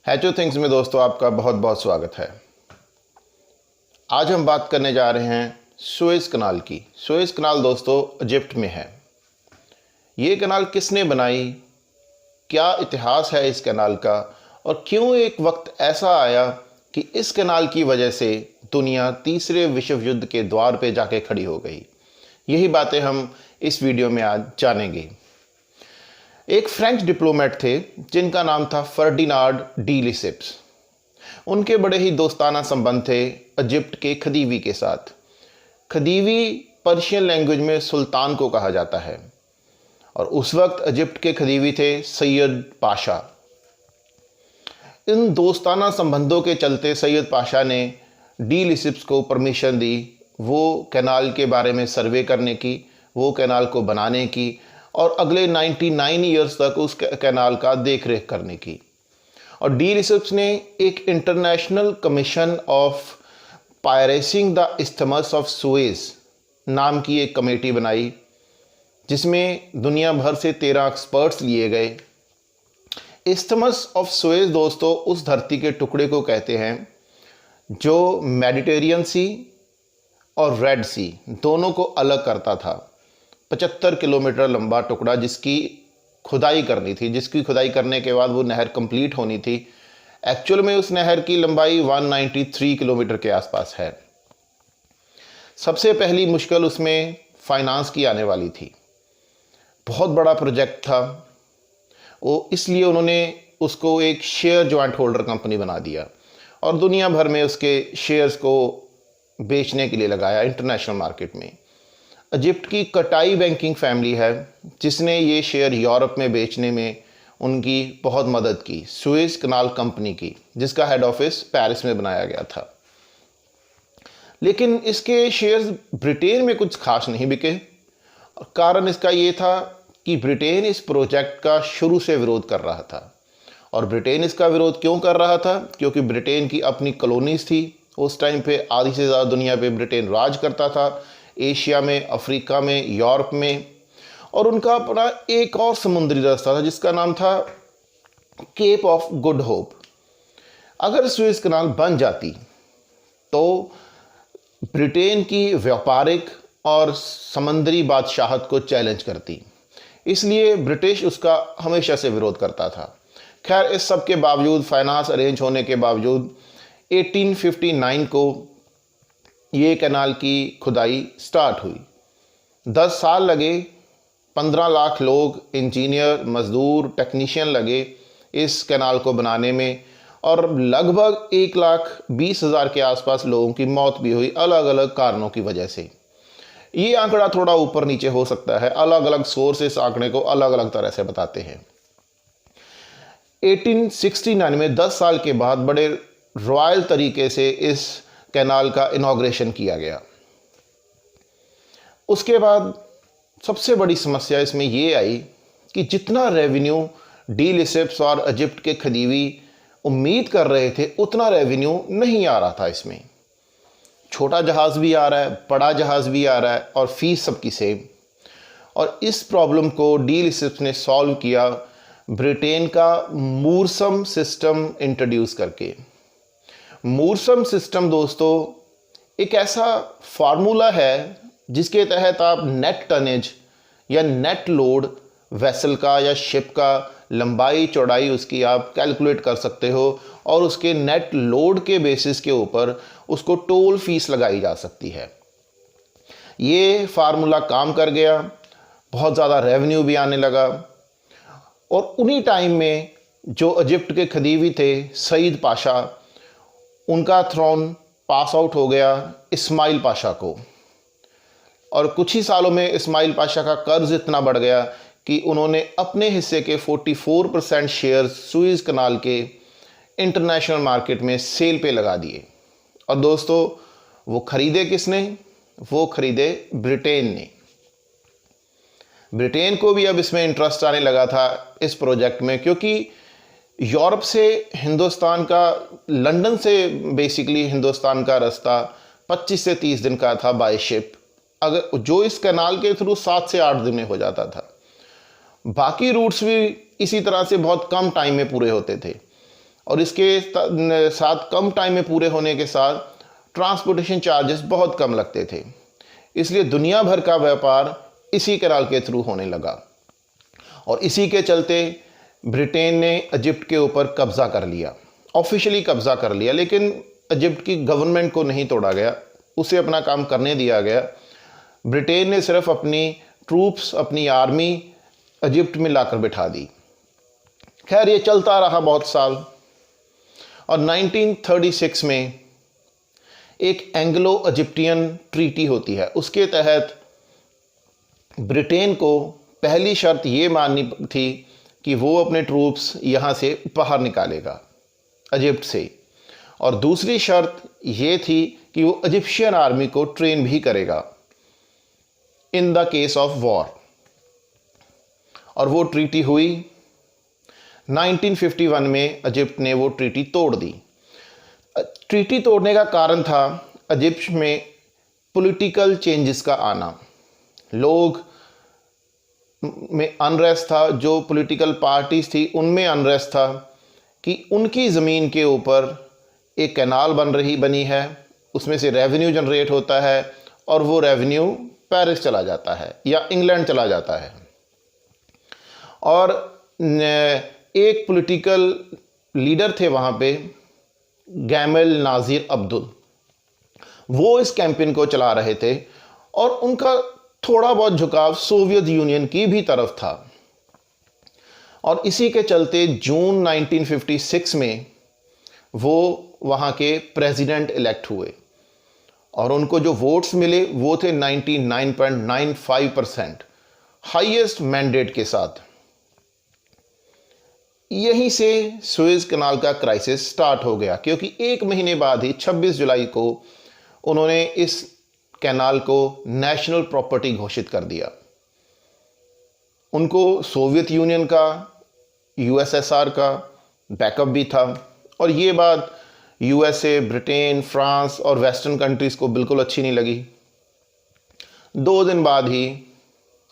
हैचो things में दोस्तों आपका बहुत बहुत स्वागत है। आज हम बात करने जा रहे हैं सुएज़ कनाल की। सुएज़ कनाल दोस्तों इजिप्ट में है। ये कनाल किसने बनाई, क्या इतिहास है इस कनाल का और क्यों एक वक्त ऐसा आया कि इस कनाल की वजह से दुनिया तीसरे विश्व युद्ध के द्वार पे जाके खड़ी हो गई, यही बातें हम इस वीडियो में आज जानेंगे। एक फ्रेंच डिप्लोमेट थे जिनका नाम था फर्डिनांड डी लिसिप्स। उनके बड़े ही दोस्ताना संबंध थे इजिप्ट के खदीवी के साथ। खदीवी पर्शियन लैंग्वेज में सुल्तान को कहा जाता है और उस वक्त इजिप्ट के खदीवी थे सैयद पाशा। इन दोस्ताना संबंधों के चलते सैयद पाशा ने डी लिसिप्स को परमिशन दी वो कैनाल के बारे में सर्वे करने की, वो कैनाल को बनाने की और अगले 99 ईयर्स तक उस कैनाल का देख रेख करने की। और डी लिसिप्स ने एक international commission of piercing the isthmus of Suez नाम की एक कमेटी बनाई जिसमें दुनिया भर से 13 एक्सपर्ट्स लिए गए। इस्थमस ऑफ सुएज दोस्तों उस धरती के टुकड़े को कहते हैं जो मेडिटेरियन सी और रेड सी दोनों को अलग करता था। 75 किलोमीटर लंबा टुकड़ा जिसकी खुदाई करनी थी, जिसकी खुदाई करने के बाद वो नहर कंप्लीट होनी थी। एक्चुअल में उस नहर की लंबाई 193 किलोमीटर के आसपास है। सबसे पहली मुश्किल उसमें फाइनेंस की आने वाली थी। बहुत बड़ा प्रोजेक्ट था वो, इसलिए उन्होंने उसको एक शेयर जॉइंट होल्डर कंपनी बना दिया और दुनिया भर में उसके शेयर्स को बेचने के लिए लगाया इंटरनेशनल मार्केट में। इजिप्ट की कटाई बैंकिंग फैमिली है जिसने ये शेयर यूरोप में बेचने में उनकी बहुत मदद की, सुएज कनाल कंपनी की, जिसका हेड ऑफिस पेरिस में बनाया गया था। लेकिन इसके शेयर्स ब्रिटेन में कुछ खास नहीं बिके। कारण इसका ये था कि ब्रिटेन इस प्रोजेक्ट का शुरू से विरोध कर रहा था। और ब्रिटेन इसका विरोध क्यों कर रहा था? क्योंकि ब्रिटेन की अपनी कॉलोनीज थी। उस टाइम पे आधी से ज़्यादा दुनिया पे ब्रिटेन राज करता था, एशिया में, अफ्रीका में, यूरोप में। और उनका अपना एक और समुद्री रास्ता था जिसका नाम था केप ऑफ गुड होप। अगर सुएज कनाल बन जाती तो ब्रिटेन की व्यापारिक और समुद्री बादशाहत को चैलेंज करती, इसलिए ब्रिटिश उसका हमेशा से विरोध करता था। खैर इस सब के बावजूद, फाइनेंस अरेंज होने के बावजूद 1859 को ये कैनाल की खुदाई स्टार्ट हुई। 10 साल लगे, 15 लाख लोग, इंजीनियर, मज़दूर, टेक्नीशियन लगे इस कैनाल को बनाने में और लगभग 1,20,000 के आसपास लोगों की मौत भी हुई अलग अलग कारणों की वजह से। ये आंकड़ा थोड़ा ऊपर नीचे हो सकता है, अलग अलग सोर्स इस आंकड़े को अलग अलग तरह से बताते हैं। 1869 में 10 साल के बाद बड़े रॉयल तरीके से इस कैनाल का इनॉग्रेशन किया गया। उसके बाद सबसे बड़ी समस्या इसमें ये आई कि जितना रेवेन्यू डी लिसिप्स और इजिप्ट के खदीवी उम्मीद कर रहे थे उतना रेवेन्यू नहीं आ रहा था। इसमें छोटा जहाज़ भी आ रहा है, बड़ा जहाज़ भी आ रहा है और फीस सबकी सेम। और इस प्रॉब्लम को डी लिसिप्स ने सॉल्व किया ब्रिटेन का मूरसम सिस्टम इंट्रोड्यूस करके। मूरसम सिस्टम दोस्तों एक ऐसा फार्मूला है जिसके तहत आप नेट टनेज या नेट लोड वेसल का या शिप का लंबाई चौड़ाई उसकी आप कैलकुलेट कर सकते हो और उसके नेट लोड के बेसिस के ऊपर उसको टोल फीस लगाई जा सकती है। ये फार्मूला काम कर गया, बहुत ज़्यादा रेवेन्यू भी आने लगा। और उन्हीं टाइम में जो इजिप्ट के खदीवी थे सईद पाशा, उनका थ्रोन पास आउट हो गया इस्माइल पाशा को। और कुछ ही सालों में इस्माइल पाशा का कर्ज इतना बढ़ गया कि उन्होंने अपने हिस्से के 44% शेयर सुएज कनाल के इंटरनेशनल मार्केट में सेल पे लगा दिए। और दोस्तों वो खरीदे किसने? वो खरीदे ब्रिटेन ने। ब्रिटेन को भी अब इसमें इंटरेस्ट आने लगा था इस प्रोजेक्ट में, क्योंकि यूरोप से हिंदुस्तान का, लंदन से बेसिकली हिंदुस्तान का रास्ता 25 से 30 दिन का था बाय शिप, अगर जो इस कैनाल के थ्रू 7 से 8 दिन में हो जाता था। बाकी रूट्स भी इसी तरह से बहुत कम टाइम में पूरे होते थे। और इसके साथ कम टाइम में पूरे होने के साथ ट्रांसपोर्टेशन चार्जेस बहुत कम लगते थे, इसलिए दुनिया भर का व्यापार इसी कैनाल के थ्रू होने लगा। और इसी के चलते ब्रिटेन ने इजिप्ट के ऊपर कब्ज़ा कर लिया, ऑफिशियली कब्ज़ा कर लिया, लेकिन इजिप्ट की गवर्नमेंट को नहीं तोड़ा गया, उसे अपना काम करने दिया गया। ब्रिटेन ने सिर्फ अपनी ट्रूप्स, अपनी आर्मी इजिप्ट में लाकर बिठा दी। खैर ये चलता रहा बहुत साल, और 1936 में एक एंग्लो इजिप्टियन ट्रीटी होती है। उसके तहत ब्रिटेन को पहली शर्त ये माननी थी कि वो अपने ट्रूप्स यहाँ से बाहर निकालेगा इजिप्ट से, और दूसरी शर्त ये थी कि वो इजिप्शियन आर्मी को ट्रेन भी करेगा in the case of war. और वो ट्रीटी हुई 1951 में। इजिप्ट ने वो ट्रीटी तोड़ दी। ट्रीटी तोड़ने का कारण था इजिप्ट में पॉलिटिकल चेंजेस का आना, लोग में अनरेस्ट था, जो पॉलिटिकल पार्टीज थी उनमें अनरेस्ट था कि उनकी ज़मीन के ऊपर एक कैनाल बनी है, उसमें से रेवेन्यू जनरेट होता है और वो रेवेन्यू पेरिस चला जाता है या इंग्लैंड चला जाता है। और एक पॉलिटिकल लीडर थे वहाँ पे, गैमल नाज़िर अब्दुल, वो इस कैंपेन को चला रहे थे और उनका थोड़ा बहुत झुकाव सोवियत यूनियन की भी तरफ था। और इसी के चलते जून 1956 में वो वहाँ के प्रेसिडेंट इलेक्ट हुए और उनको जो वोट्स मिले वो थे 99.95%, हाईएस्ट मैंडेट के साथ। यहीं से सुएज कनाल का क्राइसिस स्टार्ट हो गया, क्योंकि एक महीने बाद ही 26 जुलाई को उन्होंने इस कैनाल को नेशनल प्रॉपर्टी घोषित कर दिया। उनको सोवियत यूनियन का, यूएसएसआर का बैकअप भी था, और ये बात यूएसए, ब्रिटेन, फ्रांस और वेस्टर्न कंट्रीज़ को बिल्कुल अच्छी नहीं लगी। 2 दिन बाद ही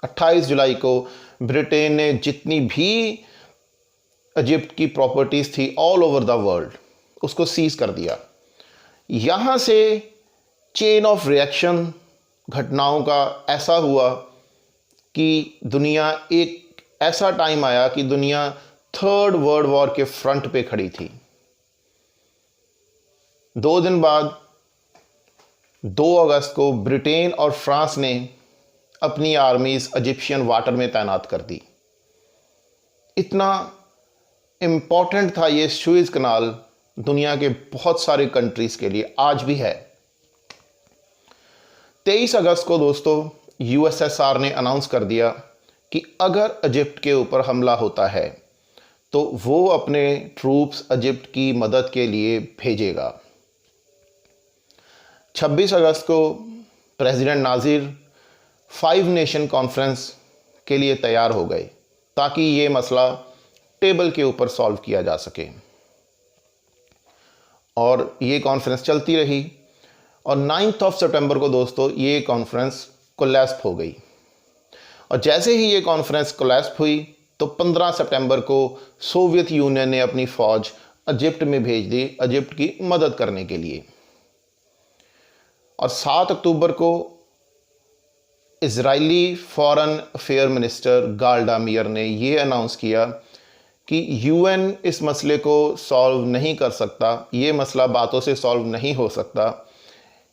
28 जुलाई को ब्रिटेन ने जितनी भी इजिप्ट की प्रॉपर्टीज़ थी ऑल ओवर द वर्ल्ड, उसको सीज कर दिया। यहाँ से चेन ऑफ रिएक्शन घटनाओं का ऐसा हुआ कि दुनिया, एक ऐसा टाइम आया कि दुनिया 3rd वर्ल्ड वॉर के फ्रंट पे खड़ी थी। 2 दिन बाद 2 अगस्त को ब्रिटेन और फ्रांस ने अपनी आर्मीज इजिप्शियन वाटर में तैनात कर दी। इतना इम्पॉर्टेंट था ये सुएज कनाल दुनिया के बहुत सारे कंट्रीज के लिए, आज भी है। 23 अगस्त को दोस्तों यूएसएसआर ने अनाउंस कर दिया कि अगर इजिप्ट के ऊपर हमला होता है तो वो अपने ट्रूप्स इजिप्ट की मदद के लिए भेजेगा। 26 अगस्त को प्रेसिडेंट नाज़िर 5 नेशन कॉन्फ्रेंस के लिए तैयार हो गए ताकि ये मसला टेबल के ऊपर सॉल्व किया जा सके, और ये कॉन्फ्रेंस चलती रही। और 9 सितंबर को दोस्तों ये कॉन्फ्रेंस कोलैप्स हो गई। और जैसे ही ये कॉन्फ्रेंस कोलैप्स हुई तो 15 सितंबर को सोवियत यूनियन ने अपनी फ़ौज इजिप्ट में भेज दी, इजिप्ट की मदद करने के लिए। और 7 अक्टूबर को Israeli foreign affair minister Golda Meir ने ये अनाउंस किया कि यूएन इस मसले को सॉल्व नहीं कर सकता, ये मसला बातों से सॉल्व नहीं हो सकता,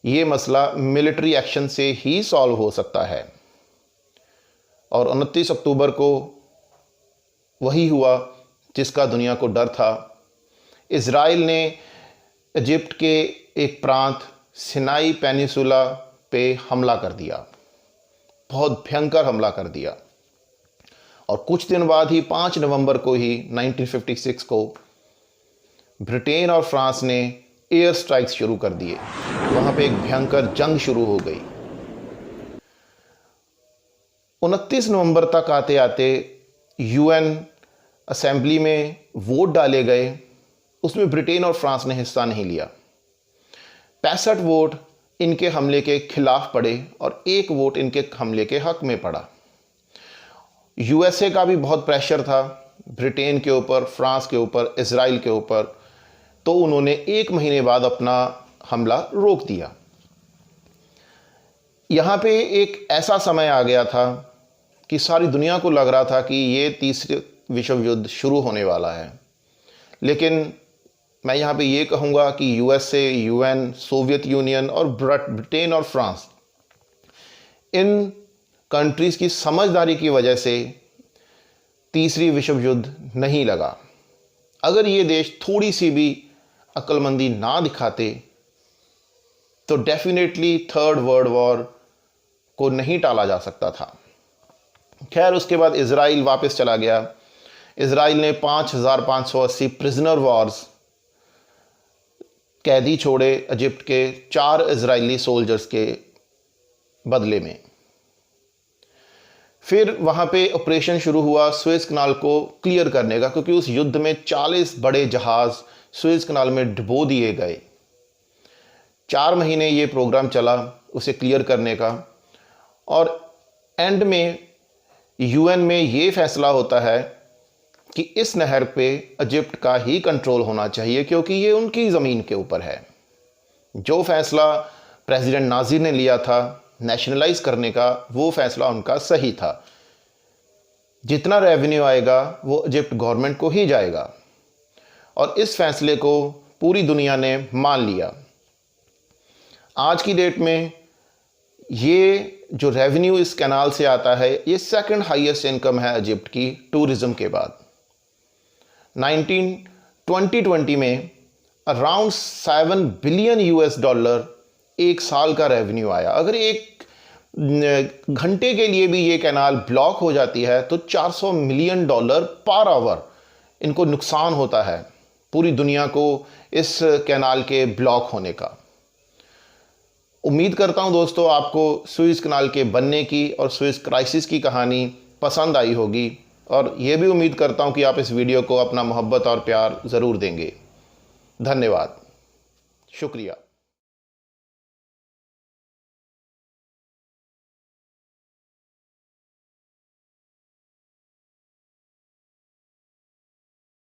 ये मसला मिलिट्री एक्शन से ही सॉल्व हो सकता है। और 29 अक्टूबर को वही हुआ जिसका दुनिया को डर था। इज़राइल ने इजिप्ट के एक प्रांत सिनाई पेनिसुला पे हमला कर दिया, बहुत भयंकर हमला कर दिया। और कुछ दिन बाद ही 5 नवंबर को ही 1956 को ब्रिटेन और फ्रांस ने एयर स्ट्राइक्स शुरू कर दिए। वहाँ पे एक भयंकर जंग शुरू हो गई। 29 नवंबर तक आते आते यूएन असेंबली में वोट डाले गए, उसमें ब्रिटेन और फ्रांस ने हिस्सा नहीं लिया। 65 वोट इनके हमले के खिलाफ पड़े और 1 वोट इनके हमले के हक में पड़ा। यूएसए का भी बहुत प्रेशर था ब्रिटेन के ऊपर, फ्रांस के ऊपर, इजराइल के ऊपर, तो उन्होंने 1 महीने बाद अपना हमला रोक दिया। यहाँ पे एक ऐसा समय आ गया था कि सारी दुनिया को लग रहा था कि ये तीसरे विश्व युद्ध शुरू होने वाला है। लेकिन मैं यहाँ पे ये कहूँगा कि यूएसए, यूएन, सोवियत यूनियन और ब्रिटेन और फ्रांस, इन कंट्रीज़ की समझदारी की वजह से तीसरी विश्व युद्ध नहीं लगा। अगर ये देश थोड़ी सी भी अक्लमंदी ना दिखाते तो डेफिनेटली थर्ड वर्ल्ड वॉर को नहीं टाला जा सकता था। खैर, उसके बाद इज़राइल वापस चला गया। इज़राइल ने 5580 प्रिजनर वॉर्स कैदी छोड़े इजिप्ट के 4 इजरायली सोल्जर्स के बदले में। फिर वहाँ पे ऑपरेशन शुरू हुआ सुएज़ कनाल को क्लियर करने का, क्योंकि उस युद्ध में 40 बड़े जहाज़ सुएज़ कनाल में डुबो दिए गए। 4 महीने ये प्रोग्राम चला उसे क्लियर करने का, और एंड में यूएन में ये फैसला होता है कि इस नहर पे इजिप्ट का ही कंट्रोल होना चाहिए, क्योंकि ये उनकी ज़मीन के ऊपर है। जो फैसला प्रेसिडेंट नाज़िर ने लिया था नेशनलाइज करने का, वो फैसला उनका सही था। जितना रेवेन्यू आएगा वो इजिप्ट गवर्नमेंट को ही जाएगा, और इस फैसले को पूरी दुनिया ने मान लिया। आज की डेट में ये जो रेवेन्यू इस कैनाल से आता है, ये सेकंड हाईएस्ट इनकम है इजिप्ट की टूरिज़्म के बाद। 2020 में अराउंड 7 बिलियन यूएस डॉलर एक साल का रेवेन्यू आया। अगर एक घंटे के लिए भी ये कैनाल ब्लॉक हो जाती है तो 400 मिलियन डॉलर पर आवर इनको नुकसान होता है, पूरी दुनिया को इस कैनाल के ब्लॉक होने का। उम्मीद करता हूं दोस्तों आपको सुएज़ कनाल के बनने की और सुएज़ क्राइसिस की कहानी पसंद आई होगी, और ये भी उम्मीद करता हूं कि आप इस वीडियो को अपना मोहब्बत और प्यार ज़रूर देंगे। धन्यवाद, शुक्रिया।